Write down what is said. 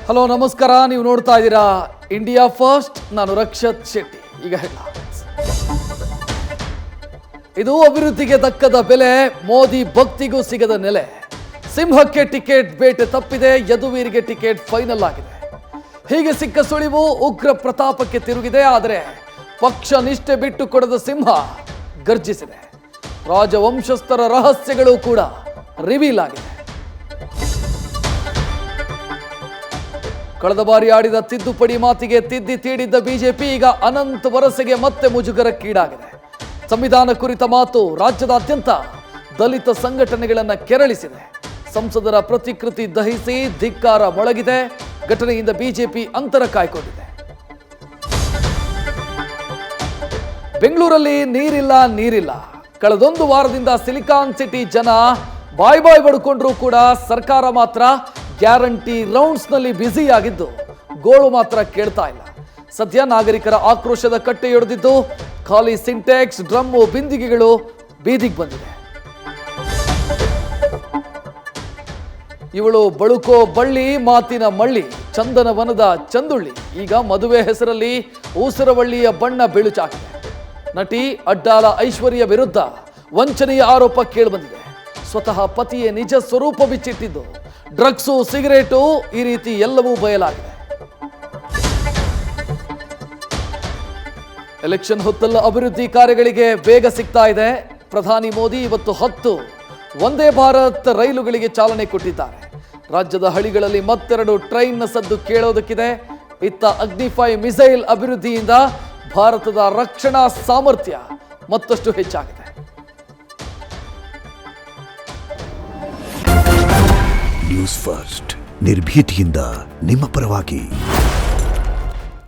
Hello ನಮಸ್ಕಾರ, ನೀವು ನೋಡ್ತಾ ಇದ್ದೀರಾ ಇಂಡಿಯಾ ಫಸ್ಟ್. ನಾನು ರಕ್ಷತ್ ಶೆಟ್ಟಿ. ಈಗ ಹೆಡ್ಲೈನ್ಸ್. ಇದು ಅಭಿವೃದ್ಧಿಗೆ ದಕ್ಕದ ಬೆಲೆ, ಮೋದಿ ಭಕ್ತಿಗೂ ಸಿಗದ ನೆಲೆ. ಸಿಂಹಕ್ಕೆ ಟಿಕೆಟ್ ಬೇಟೆ ತಪ್ಪಿದೆ, ಯದುವೀರಿಗೆ ಟಿಕೆಟ್ ಫೈನಲ್ ಆಗಿದೆ. ಹೀಗೆ ಸಿಕ್ಕ ಸುಳಿವು ಉಗ್ರ ಪ್ರತಾಪಕ್ಕೆ ತಿರುಗಿದೆ. ಆದರೆ ಪಕ್ಷ ನಿಷ್ಠೆ ಬಿಟ್ಟು ಕೊಡದ ಸಿಂಹ ಗರ್ಜಿಸಿದೆ. ರಾಜವಂಶಸ್ಥರ ರಹಸ್ಯಗಳು ಕೂಡ ರಿವೀಲ್ ಆಗಿದೆ. ಕಳೆದ ಬಾರಿ ಆಡಿದ ತಿದ್ದುಪಡಿ ಮಾತಿಗೆ ತಿದ್ದಿ ತೀಡಿದ್ದ ಬಿಜೆಪಿ ಈಗ ಅನಂತ ವರಸೆಗೆ ಮತ್ತೆ ಮುಜುಗರಕ್ಕೀಡಾಗಿದೆ. ಸಂವಿಧಾನ ಕುರಿತ ಮಾತು ರಾಜ್ಯದಾದ್ಯಂತ ದಲಿತ ಸಂಘಟನೆಗಳನ್ನು ಕೆರಳಿಸಿದೆ. ಸಂಸದರ ಪ್ರತಿಕೃತಿ ದಹಿಸಿ ಧಿಕ್ಕಾರ ಮೊಳಗಿದೆ. ಘಟನೆಯಿಂದ ಬಿಜೆಪಿ ಅಂತರ ಕಾಯ್ಕೊಂಡಿದೆ. ಬೆಂಗಳೂರಲ್ಲಿ ನೀರಿಲ್ಲ. ಕಳೆದೊಂದು ವಾರದಿಂದ ಸಿಲಿಕಾನ್ ಸಿಟಿ ಜನ ಬಾಯ್ ಬಡ್ಕೊಂಡ್ರು ಕೂಡ ಸರ್ಕಾರ ಮಾತ್ರ ಗ್ಯಾರಂಟಿ ರೌಂಡ್ಸ್ನಲ್ಲಿ ಬ್ಯುಸಿ ಆಗಿದ್ದು ಗೋಳು ಮಾತ್ರ ಕೇಳ್ತಾ ಇಲ್ಲ. ಸದ್ಯ ನಾಗರಿಕರ ಆಕ್ರೋಶದ ಕಟ್ಟೆಯೊಡೆದಿದ್ದು ಖಾಲಿ ಸಿಂಟೆಕ್ಸ್, ಡ್ರಮ್ಮು, ಬಿಂದಿಗೆಗಳು ಬೀದಿಗೆ ಬಂದಿದೆ. ಇವಳು ಬಳುಕೋ ಬಳ್ಳಿ, ಮಾತಿನ ಮಳ್ಳಿ, ಚಂದನವನದ ಚಂದುಳ್ಳಿ. ಈಗ ಮದುವೆ ಹೆಸರಲ್ಲಿ ಊಸರವಳ್ಳಿಯ ಬಣ್ಣ ಬೆಳುಚಾಗಿದೆ. ನಟಿ ಅಡ್ಡಾಲ ಐಶ್ವರ್ಯ ವಿರುದ್ಧ ವಂಚನೆಯ ಆರೋಪ ಕೇಳಿಬಂದಿದೆ. ಸ್ವತಃ ಪತಿಯೇ ನಿಜ ಸ್ವರೂಪ ಬಿಚ್ಚಿಟ್ಟಿದ್ದು ಡ್ರಗ್ಸು, ಸಿಗರೇಟು, ಈ ರೀತಿ ಎಲ್ಲವೂ ಬಯಲಾಗಿದೆ. ಎಲೆಕ್ಷನ್ ಹೊತ್ತಲ್ಲ ಅಭಿವೃದ್ಧಿ ಕಾರ್ಯಗಳಿಗೆ ವೇಗ ಸಿಗ್ತಾ ಇದೆ. ಪ್ರಧಾನಿ ಮೋದಿ ಇವತ್ತು 10 ವಂದೇ ಭಾರತ್ ರೈಲುಗಳಿಗೆ ಚಾಲನೆ ಕೊಟ್ಟಿದ್ದಾರೆ. ರಾಜ್ಯದ ಹಳ್ಳಿಗಳಲ್ಲಿ ಮತ್ತೆರಡು ಟ್ರೈನ್ನ ಸದ್ದು ಕೇಳೋದಕ್ಕಿದೆ. ಇತ್ತ ಅಗ್ನಿ-5 ಮಿಸೈಲ್ ಅಭಿವೃದ್ಧಿಯಿಂದ ಭಾರತದ ರಕ್ಷಣಾ ಸಾಮರ್ಥ್ಯ ಮತ್ತಷ್ಟು ಹೆಚ್ಚಾಗಿದೆ. ನ್ಯೂಸ್ ಫಸ್ಟ್, ನಿರ್ಭೀತಿಯಿಂದ ನಿಮ್ಮ ಪರವಾಗಿ.